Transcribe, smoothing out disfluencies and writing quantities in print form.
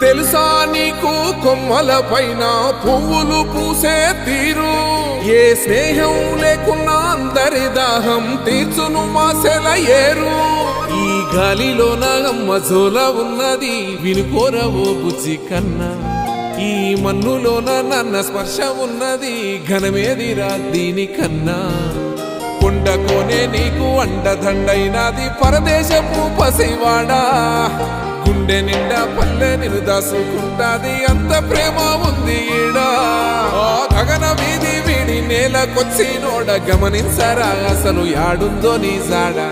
తెలుసా నీకు కొమ్మల పైన పువ్వులు పూసే తీరు? ఏ స్నేహం లేకున్నా అందరి దాహం తీర్చును మాసెల ఏరు. ఈ గాలిలోన అమ్మజోల ఉన్నది వినుకోరవో బుజ్జి కన్నా. ఈ మన్నులోన నన్న స్పర్శ ఉన్నది ఘనమేదిరా దీనికన్నా. కొండకోనే నీకు అండదండైనది పరదేశపు పసివాడా. గుండె నిండా పల్లె నిన్ను దాసుకుంటాది అంత ప్రేమ ఉంది ఈడా. గగన వీధి వీడి నేలకొచ్చి నోడ గమనించరా అసలు యాడుందో నీ జాడా.